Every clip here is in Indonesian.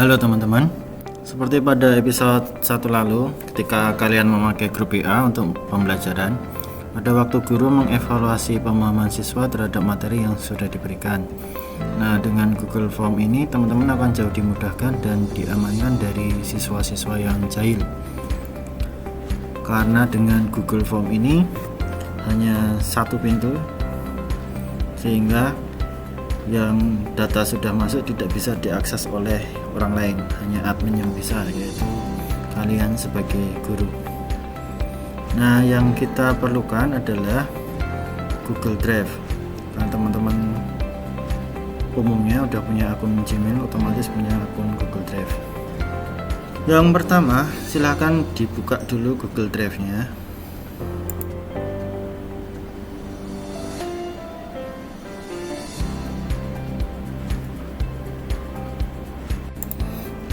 Halo teman-teman, seperti pada episode 1 lalu, ketika kalian memakai grup WA untuk pembelajaran, ada waktu guru mengevaluasi pemahaman siswa terhadap materi yang sudah diberikan. Nah, dengan Google Form ini teman-teman akan jauh dimudahkan dan diamankan dari siswa-siswa yang jahil. Karena dengan Google Form ini hanya satu pintu, sehingga yang data sudah masuk tidak bisa diakses oleh orang lain, hanya admin yang bisa, yaitu kalian sebagai guru. Nah, yang kita perlukan adalah Google Drive. Karena teman-teman umumnya udah punya akun Gmail, otomatis punya akun Google Drive. Yang pertama, silahkan dibuka dulu Google Drive-nya.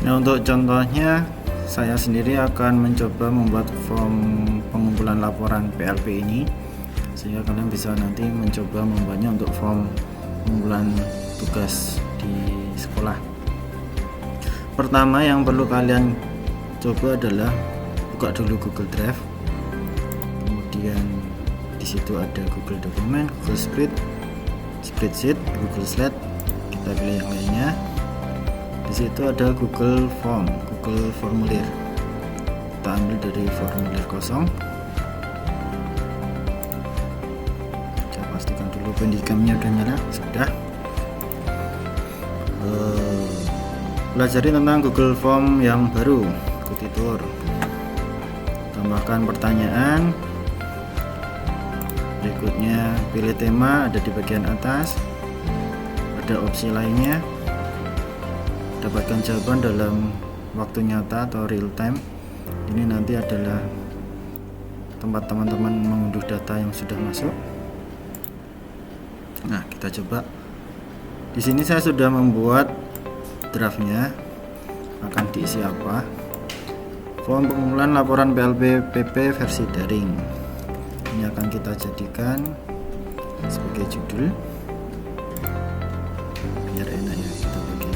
Nah, untuk contohnya saya sendiri akan mencoba membuat form pengumpulan laporan PLP ini, sehingga kalian bisa nanti mencoba membuatnya untuk form pengumpulan tugas di sekolah. Pertama yang perlu kalian coba adalah buka dulu Google Drive, kemudian di situ ada Google Dokumen, Google Spreadsheet, Google Slide, kita pilih yang lainnya. Di situ ada Google Form, Google Formulir. Kita ambil dari formulir kosong. Saya pastikan dulu pendidikannya udah nyala. Sudah. Pelajari tentang Google Form yang baru. Ikuti tur. Tambahkan pertanyaan. Berikutnya pilih tema, ada di bagian atas. Ada opsi lainnya. Dapatkan jawaban dalam waktu nyata atau real time. Ini nanti adalah tempat teman-teman mengunduh data yang sudah masuk. Nah, kita coba. Di sini saya sudah membuat draftnya. Akan diisi apa? Form pengumpulan laporan PLP PP versi daring. Ini akan kita jadikan sebagai judul. Biar enak ya, kita bagi.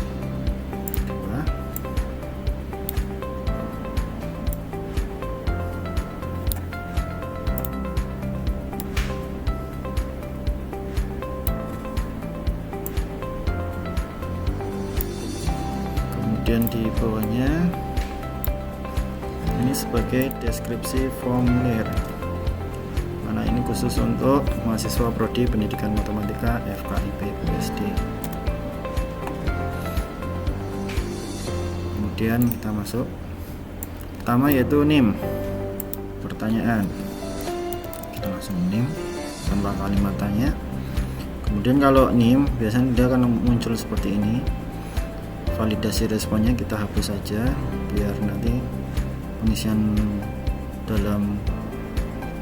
Kemudian di bawahnya ini sebagai deskripsi formulir, mana ini khusus untuk mahasiswa Prodi Pendidikan Matematika FKIP USD. Kemudian kita masuk pertama, yaitu NIM, pertanyaan. Kita langsung NIM tanpa kalimat tanya. Kemudian kalau NIM biasanya dia akan muncul seperti ini. Validasi responnya kita hapus saja biar nanti pengisian dalam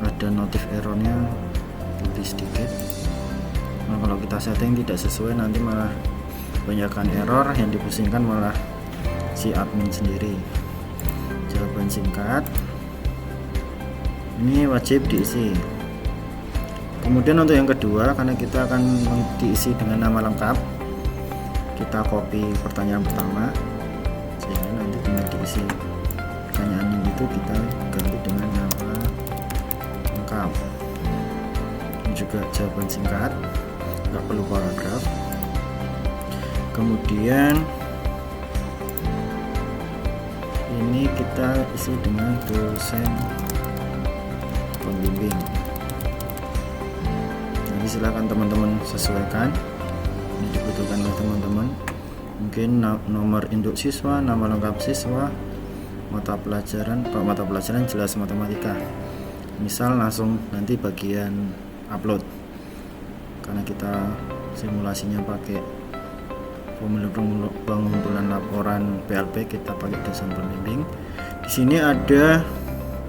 ada notif errornya lebih sedikit. Nah, kalau kita setting tidak sesuai nanti malah banyakkan error, yang dipusingkan malah si admin sendiri. Jawaban singkat ini wajib diisi. Kemudian untuk yang kedua, karena kita akan diisi dengan nama lengkap, kita copy pertanyaan pertama sehingga nanti tinggal diisi pertanyaan itu, kita ganti dengan nama lengkap. Ini juga jawaban singkat, nggak perlu paragraf. Kemudian ini kita isi dengan dosen pembimbing. Nanti silakan teman-teman sesuaikan, ini dibutuhkan oleh teman-teman. Mungkin nomor induk siswa, nama lengkap siswa, mata pelajaran, kalau mata pelajaran jelas matematika. Misal langsung nanti bagian upload, karena kita simulasinya pakai formulir pengumpulan laporan PLP, kita pakai dosen pembimbing. Di sini ada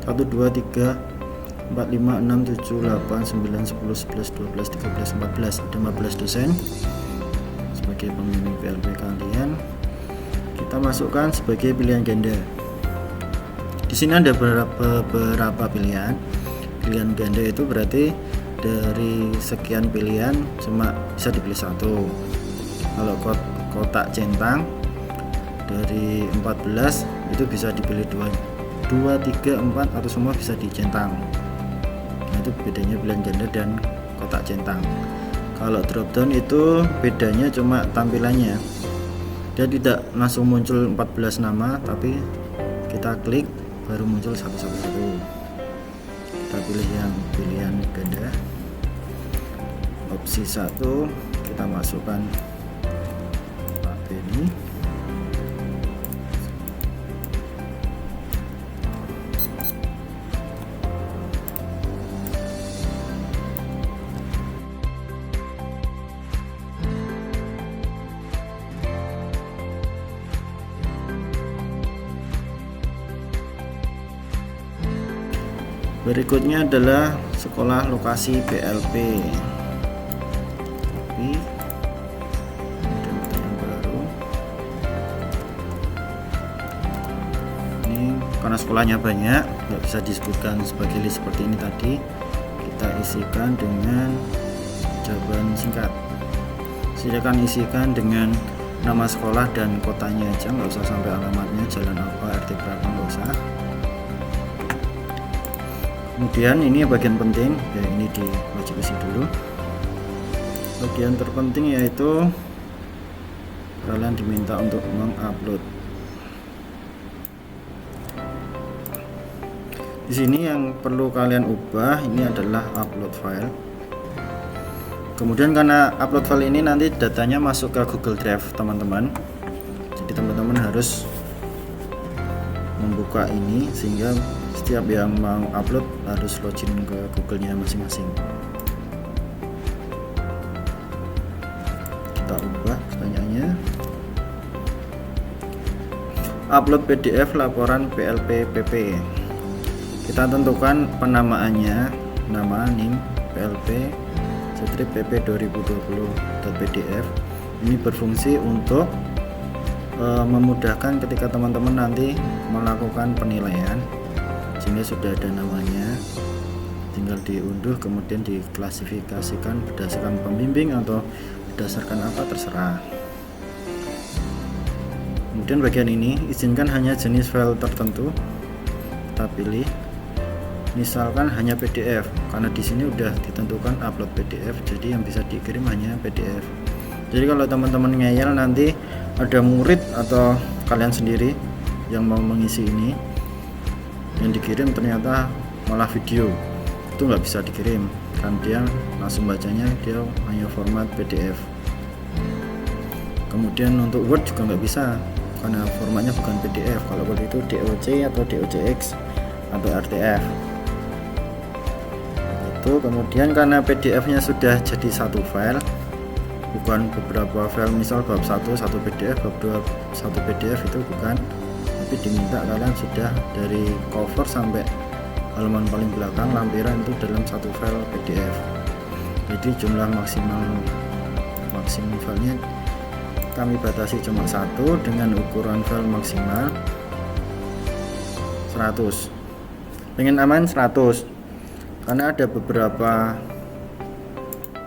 1 2 3 4 5 6 7 8 9 10 11 12 13 14, ada 15 dosen sebagai pembimbing PLP kalian. Kita masukkan sebagai pilihan ganda. Di sini ada beberapa pilihan. Pilihan ganda itu berarti dari sekian pilihan cuma bisa dipilih satu. Kalau kotak centang dari 14 itu bisa dipilih 2, 3, 4 atau semua bisa dicentang. Nah, itu bedanya pilihan ganda dan kotak centang. Kalau drop down itu bedanya cuma tampilannya, dia tidak langsung muncul 14 nama, tapi kita klik baru muncul satu-satu. Kita pilih yang pilihan ganda, opsi 1 kita masukkan Pak Beni. Berikutnya adalah sekolah lokasi PLP. Yang baru. Ini karena sekolahnya banyak, nggak bisa disebutkan sebagai list seperti ini tadi. Kita isikan dengan jawaban singkat. Silakan isikan dengan nama sekolah dan kotanya aja, nggak usah sampai alamatnya, jalan apa, RT berapa, nggak usah. Kemudian ini bagian penting ya, ini diwajib isi dulu. Bagian terpenting yaitu kalian diminta untuk mengupload. Di sini yang perlu kalian ubah ini adalah upload file. Kemudian karena upload file ini nanti datanya masuk ke Google Drive teman-teman, jadi teman-teman harus membuka ini sehingga setiap yang mau upload harus login ke Google-nya masing-masing. Kita ubah pertanyaannya. Upload PDF laporan PLP PP. Kita tentukan penamaannya, nama NIM PLP strip PP 2020.pdf. Ini berfungsi untuk memudahkan ketika teman-teman nanti melakukan penilaian, sehingga sudah ada namanya, tinggal diunduh kemudian diklasifikasikan berdasarkan pembimbing atau berdasarkan apa terserah. Kemudian bagian ini izinkan hanya jenis file tertentu, kita pilih misalkan hanya PDF, karena di sini udah ditentukan upload PDF, jadi yang bisa dikirim hanya PDF. Jadi kalau teman-teman ngeyel nanti ada murid atau kalian sendiri yang mau mengisi ini, yang dikirim ternyata malah video, itu nggak bisa dikirim kan, dia langsung bacanya dia hanya format PDF. Kemudian untuk Word juga nggak bisa karena formatnya bukan PDF. Kalau Word itu DOC atau DOCX atau RTF itu. Kemudian karena PDF nya sudah jadi satu file, bukan beberapa file, misal bab 1 satu PDF, bab 2 satu PDF, itu bukan, tapi diminta kalian sudah dari cover sampai halaman paling belakang lampiran itu dalam satu file PDF. Jadi jumlah maksimum filenya kami batasi cuma 1 dengan ukuran file maksimal 100. Pengen aman 100, karena ada beberapa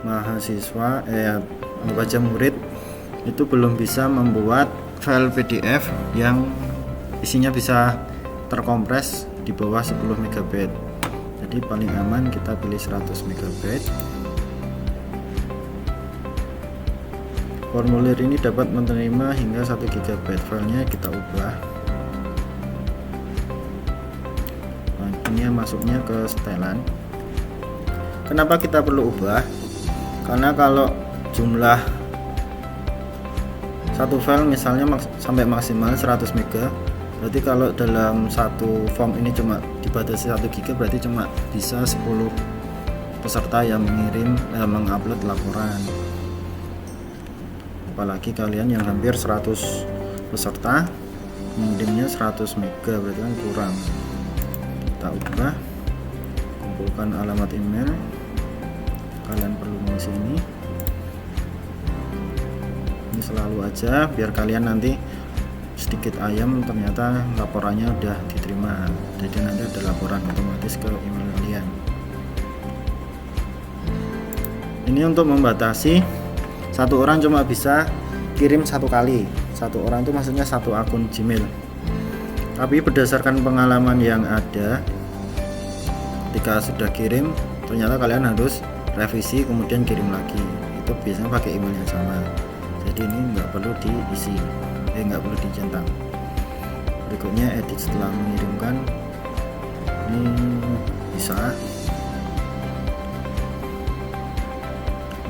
mahasiswa baca murid itu belum bisa membuat file PDF yang isinya bisa terkompres di bawah 10 MB. Jadi paling aman kita pilih 100 MB. Formulir ini dapat menerima hingga 1 GB. Filenya kita ubah. Nah, ini masuknya ke setelan. Kenapa kita perlu ubah? Karena kalau jumlah satu file misalnya sampai maksimal 100 MB, berarti kalau dalam satu form ini cuma dibatasi 1 GB, berarti cuma bisa 10 peserta yang mengupload laporan. Apalagi kalian yang hampir 100 peserta mengirimnya 100 MB, berarti kan kurang. Kita ubah, kumpulkan alamat email, kalian perlu mengisi ini selalu aja, biar kalian nanti sedikit ayam ternyata laporannya udah diterima, jadi nanti ada laporan otomatis ke email kalian. Ini untuk membatasi satu orang cuma bisa kirim 1 kali, satu orang itu maksudnya satu akun Gmail. Tapi berdasarkan pengalaman yang ada, ketika sudah kirim ternyata kalian harus revisi kemudian kirim lagi. Itu biasanya pakai email yang sama. Jadi ini nggak perlu diisi, nggak perlu dicentang. Berikutnya edit setelah mengirimkan. Ini bisa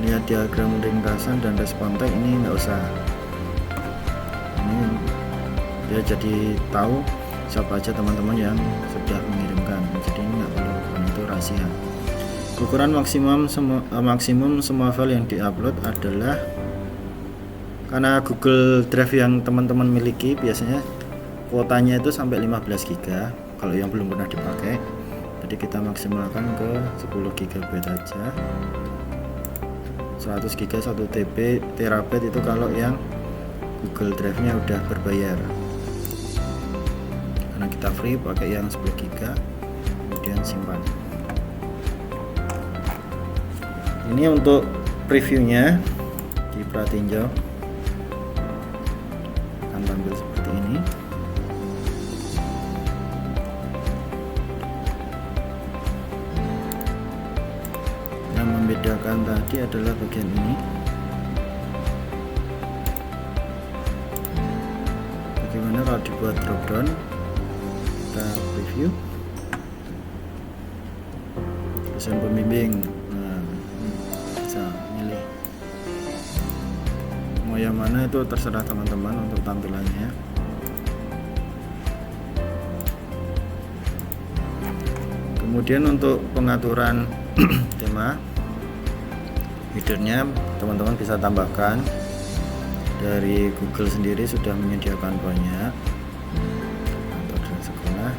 lihat diagram ringkasan dan respon tag, ini nggak usah. Ini dia jadi tahu siapa aja teman-teman yang sudah mengirimkan, jadi ini nggak perlu, karena itu rahasia. Ukuran maksimum semua file yang diupload adalah, karena Google Drive yang teman-teman miliki biasanya kuotanya itu sampai 15 GB kalau yang belum pernah dipakai. Jadi kita maksimalkan ke 10 GB aja. 100 GB 1 terabyte itu kalau yang Google Drive nya udah berbayar. Karena kita free pakai yang 10 GB, kemudian simpan. Ini untuk previewnya, diperhatiin jauh, akan tampil seperti ini. Yang membedakan tadi adalah bagian ini. Bagaimana kalau dibuat drop down? Kita preview. Tulisan pembimbing. Nah, bisa milih. Mau yang mana itu terserah teman-teman untuk tampilannya. Kemudian untuk pengaturan tema, headernya teman-teman bisa tambahkan. Dari Google sendiri sudah menyediakan banyak. Kantor dan sekolah.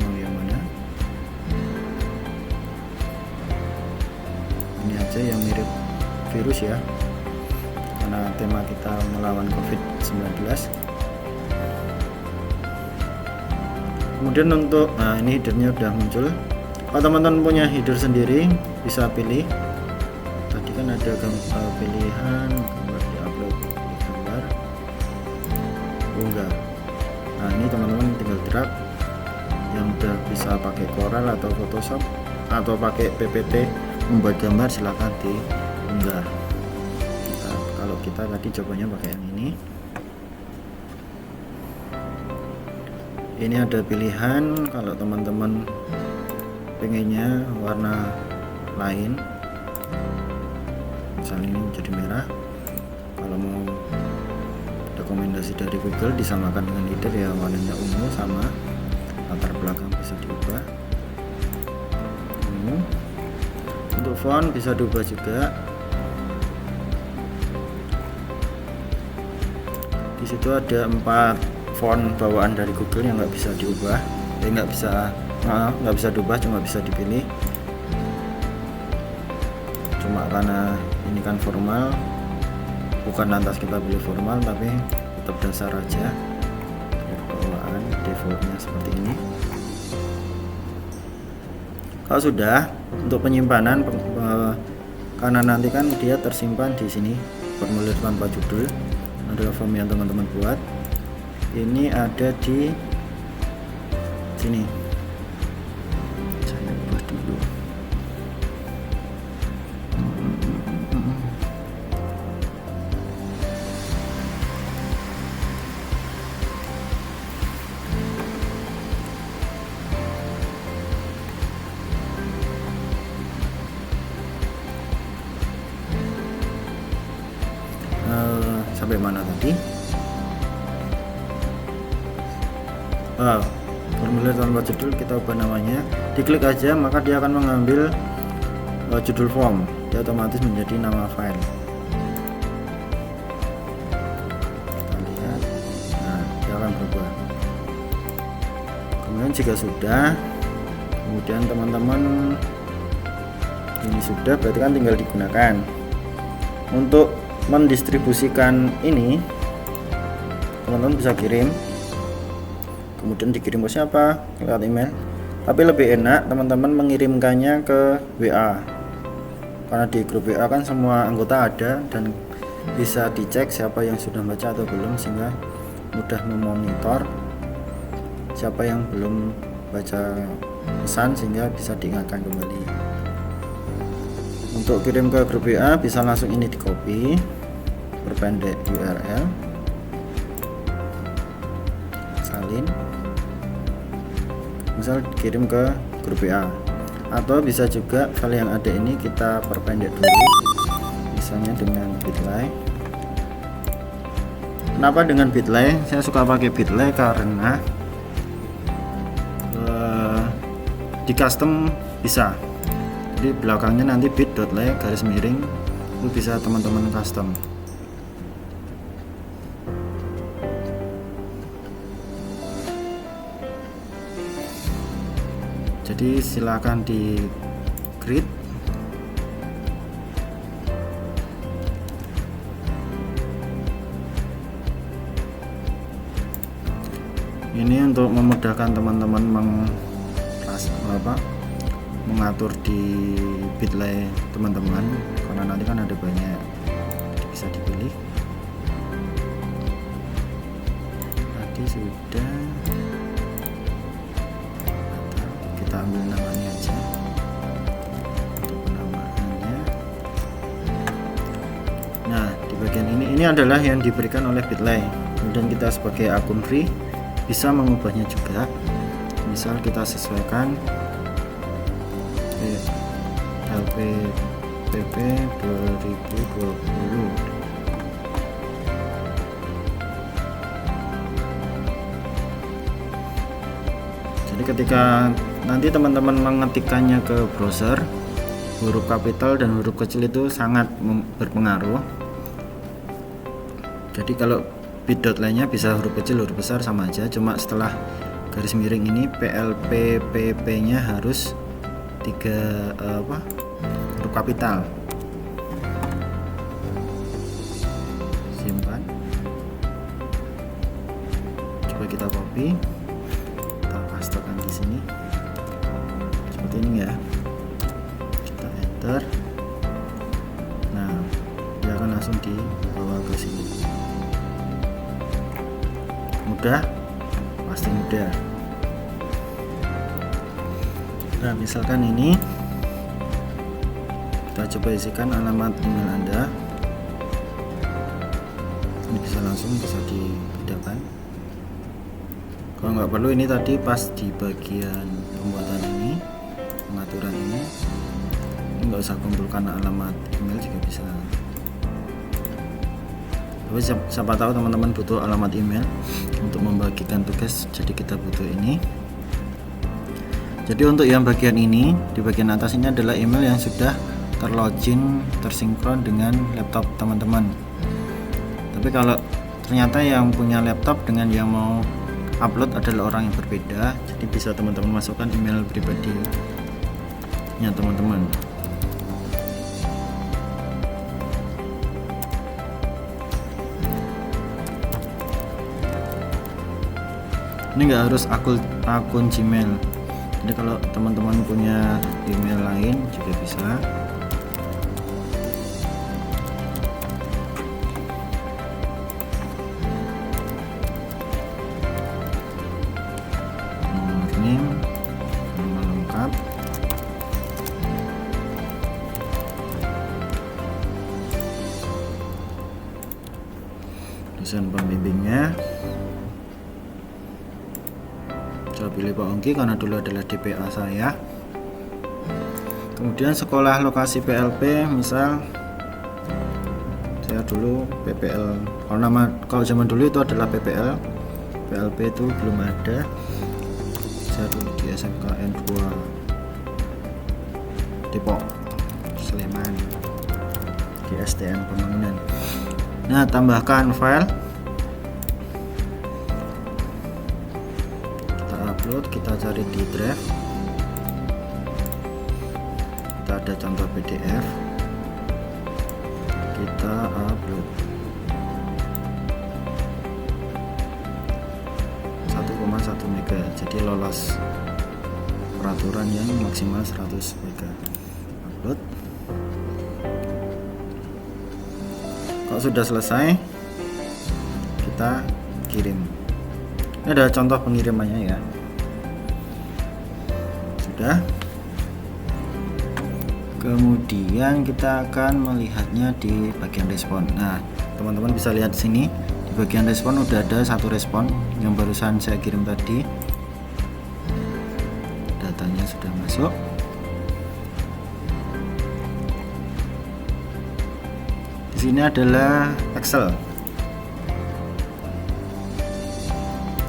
Mau yang mana? Ini aja yang mirip virus ya, karena tema kita melawan COVID-19. Kemudian untuk, nah ini headernya udah muncul. Kalau teman-teman punya header sendiri bisa pilih. Tadi kan ada pilihan gambar diupload, gambar unggah. Nah ini teman-teman tinggal drag. Yang udah bisa pakai Corel atau Photoshop atau pakai PPT membuat gambar, silahkan diunggah. Nah, kalau kita tadi cobanya pakai yang ini. Ini ada pilihan kalau teman-teman pengennya warna lain, misalnya ini menjadi merah. Kalau mau rekomendasi dari Google disamakan dengan header ya, warnanya ungu, sama latar belakang bisa diubah. Untuk font bisa diubah juga. Di situ ada 4 font bawaan dari Google yang nggak bisa diubah, nggak bisa diubah, cuma bisa dipilih. Cuma karena ini kan formal, bukan lantas kita pilih formal, tapi tetap dasar aja. Bawaan defaultnya seperti ini. Kalau sudah, untuk penyimpanan, karena nanti kan dia tersimpan di sini, formulir tanpa judul adalah form yang teman-teman buat. Ini ada di sini. Saya ubah dulu. Sampai mana tadi? Formulir tanpa judul kita ubah namanya. Diklik aja maka dia akan mengambil judul form, dia otomatis menjadi nama file. Kita lihat, nah dia akan berubah. Kemudian jika sudah, kemudian teman-teman ini sudah, berarti kan tinggal digunakan. Untuk mendistribusikan ini, teman-teman bisa kirim, kemudian dikirim ke siapa, lewat email. Tapi lebih enak teman-teman mengirimkannya ke WA. karena di grup WA kan semua anggota ada dan bisa dicek siapa yang sudah baca atau belum, sehingga mudah memonitor siapa yang belum baca pesan sehingga bisa diingatkan kembali. Untuk kirim ke grup WA bisa langsung ini di copy, perpendek URL, salin, misal kirim ke grup WA, atau bisa juga file yang ada ini kita perpendek dulu, misalnya dengan bitly. Kenapa dengan bitly? Saya suka pakai bitly karena di custom bisa, jadi belakangnya nanti bit.ly garis miring, itu bisa teman-teman custom. Jadi silakan di create. Ini untuk memudahkan teman-teman mengatur di bitly teman-teman, karena nanti kan ada banyak, bisa dipilih. Tadi sudah, kita ambil namanya aja untuk penamaannya. Nah, di bagian ini adalah yang diberikan oleh bitly, kemudian kita sebagai akun free bisa mengubahnya juga. Misal kita sesuaikan LPPP 2020. Jadi ketika nanti teman-teman mengetikkannya ke browser, huruf kapital dan huruf kecil itu sangat berpengaruh. Jadi kalau bit.ly nya bisa huruf kecil huruf besar sama aja, cuma setelah garis miring ini PLPPP nya harus 3 huruf kapital. Simpan, coba kita copy, kita pastekan di sini seperti ini ya, kita enter. Nah, dia akan langsung dibawa ke sini. Mudah, pasti mudah. Nah, misalkan ini kita coba isikan alamat email Anda. Ini bisa langsung bisa dipindahkan. Kalau nggak perlu, ini tadi pas di bagian pembuatan ini, pengaturan ini nggak usah kumpulkan alamat email juga bisa. Tapi siapa tahu teman-teman butuh alamat email untuk membagikan tugas, jadi kita butuh ini. Jadi untuk yang bagian ini, di bagian atas ini adalah email yang sudah terlogin, tersinkron dengan laptop teman-teman. Tapi kalau ternyata yang punya laptop dengan yang mau upload adalah orang yang berbeda, jadi bisa teman-teman masukkan email pribadinya teman-teman. Ini nggak harus akun Gmail. Jadi kalau teman-teman punya email lain juga bisa. Nomor NIM, nama lengkap, dosen pembimbingnya. Saya pilih Pak Ongki karena dulu adalah DPA saya. Kemudian sekolah lokasi PLP, misal saya dulu PPL. Kalau zaman dulu itu adalah PPL, PLP itu belum ada. Saya dulu di SMKN 2 Depok, Sleman, di STM Pembangunan. Nah, tambahkan file. Kita cari di drive, kita ada contoh PDF, kita upload 1,1 MB, jadi lolos peraturan yang maksimal 100 MB. Upload. Kalau sudah selesai, kita kirim. Ini ada contoh pengirimannya ya. Sudah. Kemudian kita akan melihatnya di bagian respon. Nah, teman-teman bisa lihat di sini di bagian respon udah ada satu respon yang barusan saya kirim tadi. Datanya sudah masuk. Di sini adalah Excel.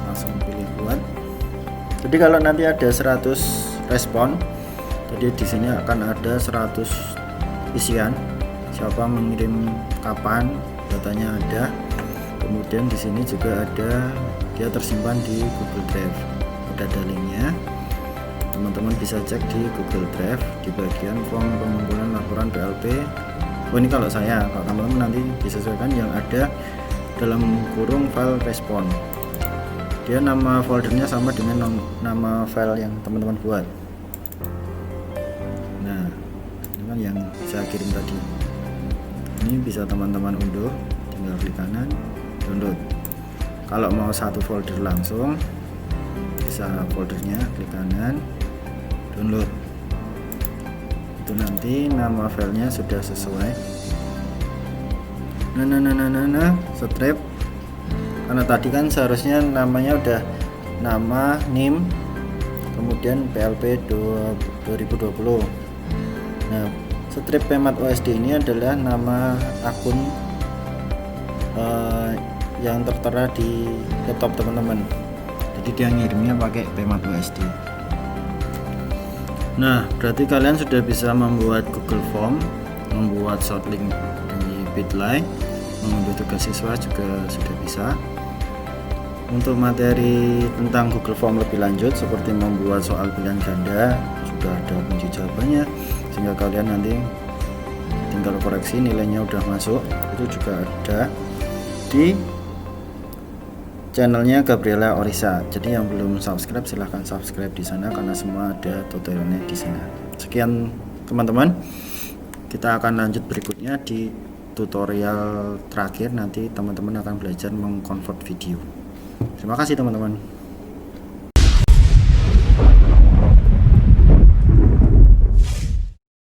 Langsung pilih buat. Jadi kalau nanti ada 100 respon, jadi di sini akan ada 100 isian, siapa mengirim kapan, datanya ada. Kemudian di sini juga ada, dia tersimpan di Google Drive, udah ada linknya. Teman-teman bisa cek di Google Drive di bagian form pengumpulan laporan PLP. Oh, ini kalau saya, kalau teman-teman nanti disesuaikan yang ada dalam kurung file respon. Dia nama foldernya sama dengan nama file yang teman-teman buat. Nah, ini kan yang saya kirim tadi. Ini bisa teman-teman unduh, tinggal klik kanan, download. Kalau mau satu folder langsung, bisa foldernya klik kanan, download. Itu nanti nama filenya sudah sesuai. Nah, strip. Karena tadi kan seharusnya namanya udah nama, NIM, kemudian PLP 2020. Nah, strip Pemat OSD ini adalah nama akun yang tertera di laptop teman-teman. Jadi dia ngirimnya pakai Pemat OSD. Nah, berarti kalian sudah bisa membuat Google Form, membuat shortlink di Bitly, mengunduh tugas siswa juga sudah bisa. Untuk materi tentang Google Form lebih lanjut seperti membuat soal pilihan ganda sudah ada kunci jawabannya, sehingga kalian nanti tinggal koreksi nilainya udah masuk. Itu juga ada di channelnya Gabriela Orisa. Jadi yang belum subscribe silahkan subscribe di sana karena semua ada tutorialnya di sana. Sekian teman-teman, kita akan lanjut berikutnya di tutorial terakhir. Nanti teman-teman akan belajar mengconvert video. Terima kasih teman-teman.